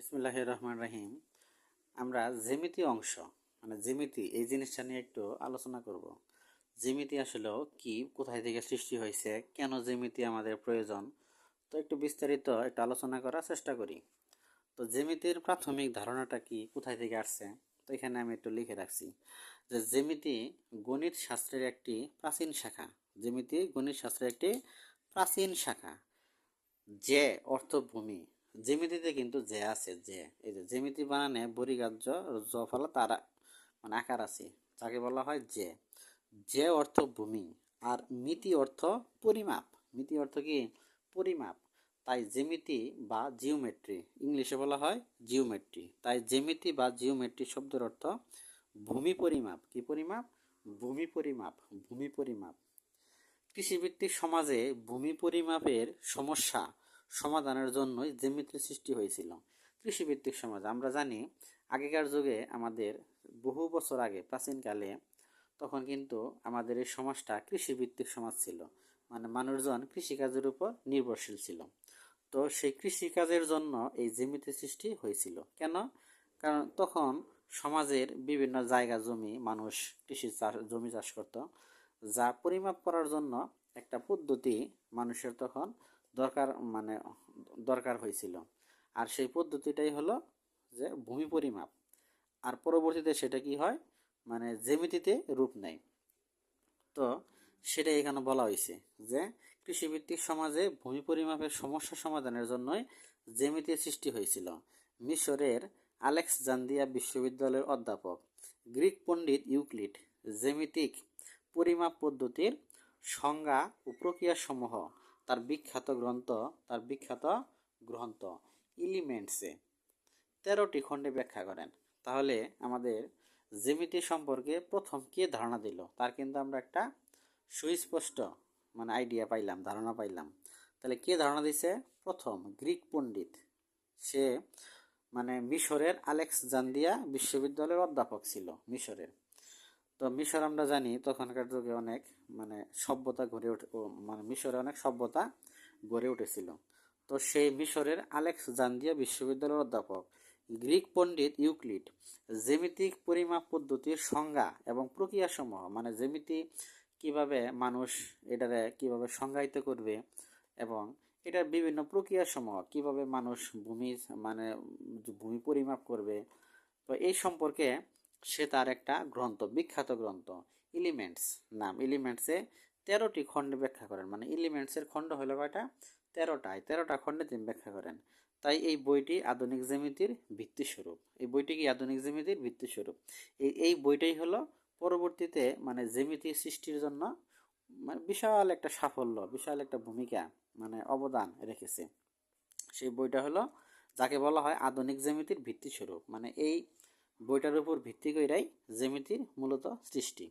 বিসমিল্লাহির রহমান রহিম। আমরা জ্যামিতি অংশ মানে জ্যামিতি এই জিনিসটা নিয়ে একটু আলোচনা করব। জ্যামিতি আসলেও কি, কোথায় থেকে সৃষ্টি হয়েছে, কেন জ্যামিতি আমাদের প্রয়োজন, তো একটু বিস্তারিত একটু আলোচনা করার চেষ্টা করি। তো জ্যামিতির প্রাথমিক ধারণাটা কি, কোথায় থেকে আসছে, তো এখানে আমি একটু লিখে রাখছি যে জ্যামিতি গণিত শাস্ত্রের একটি প্রাচীন শাখা। জ্যামিতি গণিত শাস্ত্রের একটি প্রাচীন শাখা। যে অর্থ ভূমি, জ্যামিতিতে কিন্তু যে আছে, যে এই যে জ্যামিতি বানানে বরিগাহ্য জ ফলা তার মানে আকার আছে, যাকে বলা হয় যে। যে অর্থ ভূমি আর মিতি অর্থ পরিমাপ। মিতি অর্থ কি? পরিমাপ। তাই জ্যামিতি বা জিওমেট্রি, ইংলিশে বলা হয় জিওমেট্রি। তাই জ্যামিতি বা জিওমেট্রি শব্দের অর্থ ভূমি পরিমাপ। কি পরিমাপ? ভূমি পরিমাপ। ভূমি পরিমাপ। কৃষিভিত্তিক সমাজে ভূমি পরিমাপের সমস্যা সমাধানের জন্যই জ্যামিতির সৃষ্টি হয়েছিল। কৃষিভিত্তিক সমাজ আমরা জানি, আগেকার যুগে আমাদের বহু বছর আগে প্রাচীনকালে তখন কিন্তু আমাদের এই সমাজটা কৃষিভিত্তিক সমাজ ছিল। মানে মানুষজন কৃষিকাজের উপর নির্ভরশীল ছিল। তো সেই কৃষিকাজের জন্য এই জ্যামিতির সৃষ্টি হয়েছিল। কেন? কারণ তখন সমাজের বিভিন্ন জায়গা জমি মানুষ জমি চাষ করত, যা পরিমাপ করার জন্য একটা পদ্ধতি মানুষের তখন দরকার মানে দরকার হয়েছিল। আর সেই পদ্ধতিটাই হলো যে ভূমি পরিমাপ। আর পরবর্তীতে সেটা কি হয়, মানে জ্যামিতিতে রূপ নেয়। তো সেটাই এখানে বলা হয়েছে যে কৃষিভিত্তিক সমাজে ভূমি পরিমাপের সমস্যা সমাধানের জন্যই জ্যামিতির সৃষ্টি হয়েছিল। মিশরের আলেকজান্দ্রিয়া বিশ্ববিদ্যালয়ের অধ্যাপক গ্রিক পণ্ডিত ইউক্লিড জ্যামিতিক পরিমাপ পদ্ধতির সংজ্ঞা ও প্রক্রিয়াসমূহ তার বিখ্যাত গ্রন্থ এলিমেন্টসে 13টি খণ্ডে ব্যাখ্যা করেন। তাহলে আমাদের জ্যামিতি সম্পর্কে প্রথম কে ধারণা দিল, তার কিন্তু আমরা একটা সুস্পষ্ট মানে আইডিয়া পাইলাম, ধারণা পাইলাম। তাহলে কে ধারণা দিছে? প্রথম গ্রিক পণ্ডিত। সে মানে মিশরের আলেকজান্দ্রিয়া বিশ্ববিদ্যালয়ের অধ্যাপক ছিল মিশরের। তো মিশর আমরা জানি তখনকার যুগে অনেক মানে সভ্যতা গড়ে ওঠে, মানে মিশরে অনেক সভ্যতা গড়ে উঠেছিল। তো সেই মিশরের আলেকজান্দ্রিয়া বিশ্ববিদ্যালয়ের অধ্যাপক গ্রিক পণ্ডিত ইউক্লিড জ্যামিতিক পরিমাপ পদ্ধতির সংজ্ঞা এবং প্রক্রিয়াসমূহ, মানে জ্যামিতি কিভাবে মানুষ এটারে কিভাবে সংজ্ঞায়িত করবে এবং এটার বিভিন্ন প্রক্রিয়াসমূহ কিভাবে মানুষ ভূমি পরিমাপ করবে, তো এই সম্পর্কে সে তার একটা বিখ্যাত গ্রন্থ এলিমেন্টস নাম, এলিমেন্টসে 13টি খণ্ডে ব্যাখ্যা করেন। মানে এলিমেন্টসের খণ্ড হলো কয়টা? 13টা খণ্ডে তিনি ব্যাখ্যা করেন। তাই এই বইটি আধুনিক জ্যামিতির ভিত্তিস্বরূপ। এই বইটি কি আধুনিক জ্যামিতির ভিত্তিস্বরূপ? এই বইটাই হলো পরবর্তীতে মানে জ্যামিতি সৃষ্টির জন্য মানে বিশাল একটা সাফল্য, বিশাল একটা ভূমিকা মানে অবদান রেখেছে। সেই বইটা হলো যাকে বলা হয় আধুনিক জ্যামিতির ভিত্তিস্বরূপ। মানে এই বইটার উপর ভিত্তি করেই জ্যামিতির মূলত সৃষ্টি।